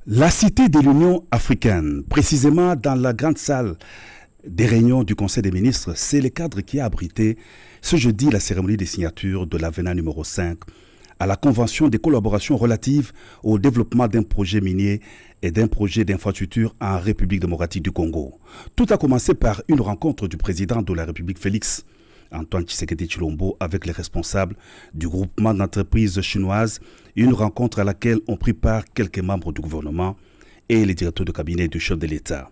La cité de l'Union africaine, précisément dans la grande salle des réunions du Conseil des ministres, c'est le cadre qui a abrité ce jeudi la cérémonie de signature de l'avenant numéro 5 à la Convention des collaborations relatives au développement d'un projet minier et d'un projet d'infrastructure en République démocratique du Congo. Tout a commencé par une rencontre du président de la République Félix Antoine Tshisekedi Tshilombo avec les responsables du groupement d'entreprises chinoises, une rencontre à laquelle ont pris part quelques membres du gouvernement et les directeurs de cabinet du chef de l'État.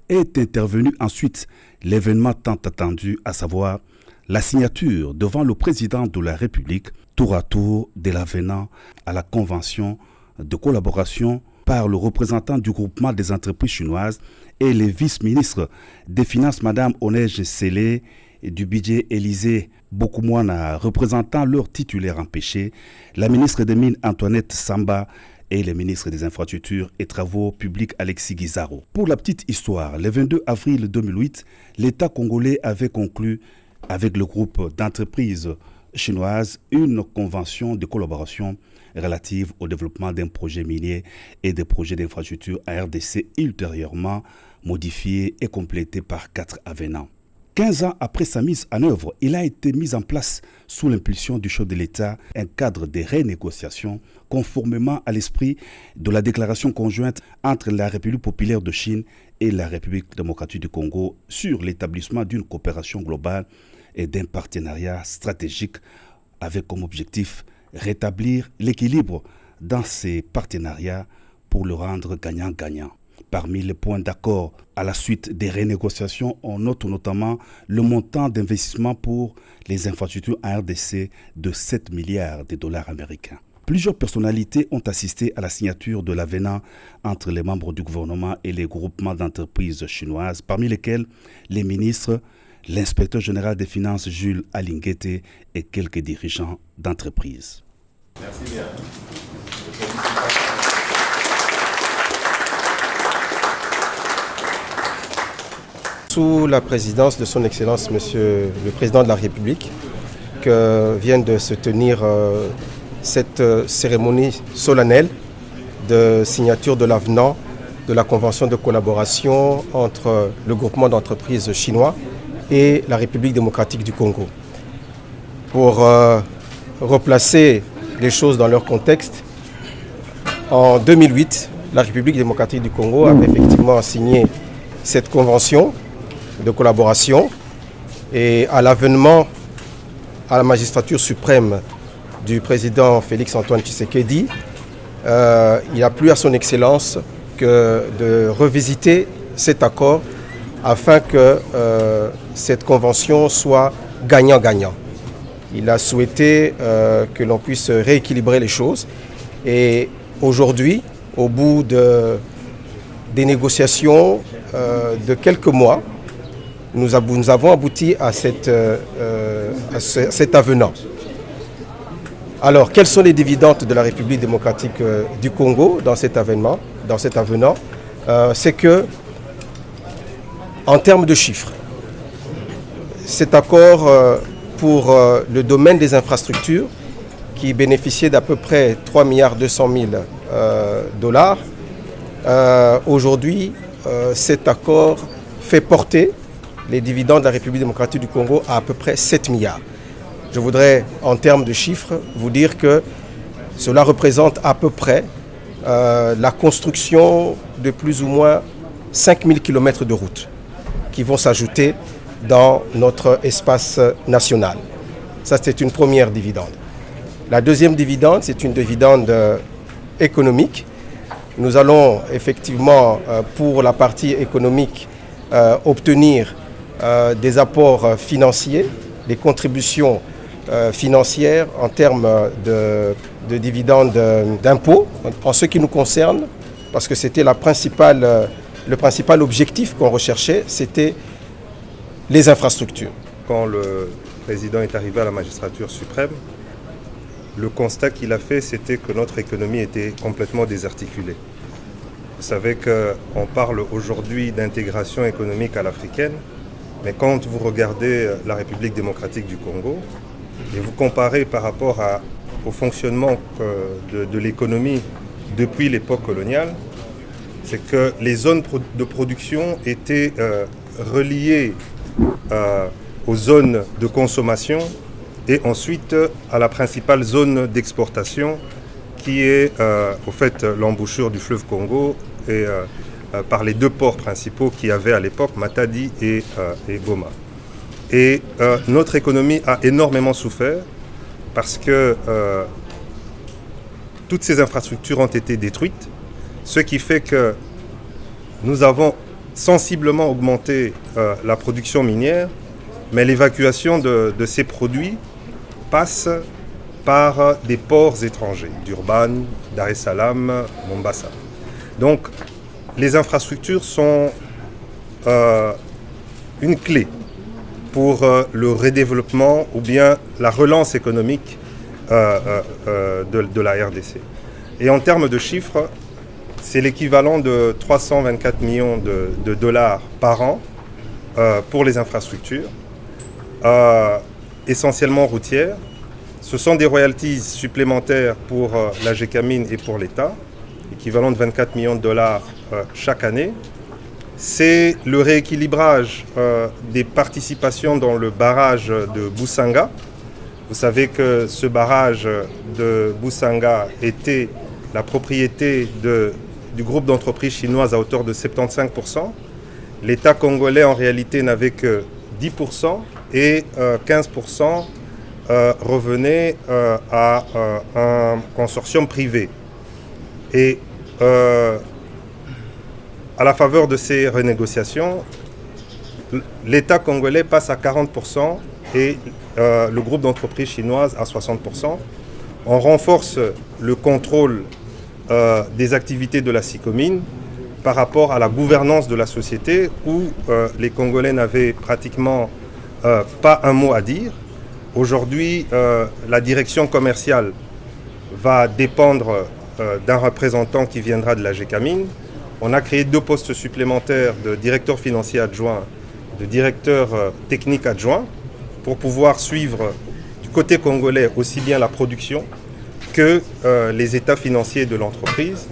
Est intervenu ensuite l'événement tant attendu, à savoir la signature devant le président de la République, tour à tour de l'avenant à la convention de collaboration par le représentant du groupement des entreprises chinoises et les vice-ministres des Finances, Mme Onej Sélé, et du budget Élysée Bokoumouana, représentant leur titulaire empêché, la ministre des Mines Antoinette Samba et le ministre des Infrastructures et Travaux publics Alexis Guizaro. Pour la petite histoire, le 22 avril 2008, l'État congolais avait conclu avec le groupe d'entreprises chinoises une convention de collaboration relative au développement d'un projet minier et des projets d'infrastructure à RDC, ultérieurement modifié et complété par 4 avenants. 15 ans après sa mise en œuvre, il a été mis en place, sous l'impulsion du chef de l'État, un cadre de renégociation conformément à l'esprit de la déclaration conjointe entre la République populaire de Chine et la République démocratique du Congo sur l'établissement d'une coopération globale et d'un partenariat stratégique avec comme objectif rétablir l'équilibre dans ces partenariats pour le rendre gagnant-gagnant. Parmi les points d'accord à la suite des renégociations, on note notamment le montant d'investissement pour les infrastructures en RDC de 7 milliards de dollars américains. Plusieurs personnalités ont assisté à la signature de l'avenant entre les membres du gouvernement et les groupements d'entreprises chinoises, parmi lesquels les ministres, l'inspecteur général des finances Jules Alinguete et quelques dirigeants d'entreprises. Merci bien. Sous la présidence de son Excellence, Monsieur le Président de la République, que vient de se tenir cette cérémonie solennelle de signature de l'avenant de la Convention de collaboration entre le groupement d'entreprises chinois et la République démocratique du Congo. Pour replacer les choses dans leur contexte, en 2008, la République démocratique du Congo avait effectivement signé cette convention de collaboration et à l'avènement à la magistrature suprême du président Félix Antoine Tshisekedi, il a plu à son Excellence que de revisiter cet accord afin que cette convention soit gagnant-gagnant. Il a souhaité que l'on puisse rééquilibrer les choses et aujourd'hui, au bout des négociations de quelques mois, nous avons abouti à cet avenant. Alors, quels sont les dividendes de la République démocratique du Congo dans cet avenant? C'est que, en termes de chiffres, cet accord pour le domaine des infrastructures, qui bénéficiait d'à peu près 3,2 milliards dollars, aujourd'hui, cet accord fait porter les dividendes de la République démocratique du Congo à peu près 7 milliards. Je voudrais, en termes de chiffres, vous dire que cela représente à peu près la construction de plus ou moins 5000 km de routes qui vont s'ajouter dans notre espace national. Ça, c'est une première dividende. La deuxième dividende, c'est une dividende économique. Nous allons effectivement, pour la partie économique, obtenir des apports financiers, des contributions financières en termes de dividendes d'impôts. En ce qui nous concerne, parce que c'était le principal objectif qu'on recherchait, c'était les infrastructures. Quand le président est arrivé à la magistrature suprême, le constat qu'il a fait, c'était que notre économie était complètement désarticulée. Vous savez qu'on parle aujourd'hui d'intégration économique à l'africaine, mais quand vous regardez la République démocratique du Congo et vous comparez par rapport au fonctionnement de l'économie depuis l'époque coloniale, c'est que les zones de production étaient reliées aux zones de consommation et ensuite à la principale zone d'exportation qui est au fait l'embouchure du fleuve Congo et par les deux ports principaux qu'il y avait à l'époque, Matadi et Goma. Et notre économie a énormément souffert parce que toutes ces infrastructures ont été détruites, ce qui fait que nous avons sensiblement augmenté la production minière, mais l'évacuation de ces produits passe par des ports étrangers, Durban, Dar es Salaam, Mombasa. Donc les infrastructures sont une clé pour le redéveloppement ou bien la relance économique de la RDC. Et en termes de chiffres, c'est l'équivalent de 324 millions de dollars par an pour les infrastructures, essentiellement routières. Ce sont des royalties supplémentaires pour la GECAMIN et pour l'État, équivalent de 24 millions de dollars chaque année. C'est le rééquilibrage des participations dans le barrage de Boussanga. Vous savez que ce barrage de Boussanga était la propriété du groupe d'entreprises chinoises à hauteur de 75%. L'État congolais en réalité n'avait que 10% et 15% revenait à un consortium privé. Et à la faveur de ces renégociations, l'État congolais passe à 40% et le groupe d'entreprises chinoises à 60%. On renforce le contrôle des activités de la SICOMIN par rapport à la gouvernance de la société où les Congolais n'avaient pratiquement pas un mot à dire. Aujourd'hui, la direction commerciale va dépendre d'un représentant qui viendra de la GECAMIN. On a créé 2 postes supplémentaires de directeur financier adjoint, de directeur technique adjoint, pour pouvoir suivre du côté congolais aussi bien la production que les états financiers de l'entreprise.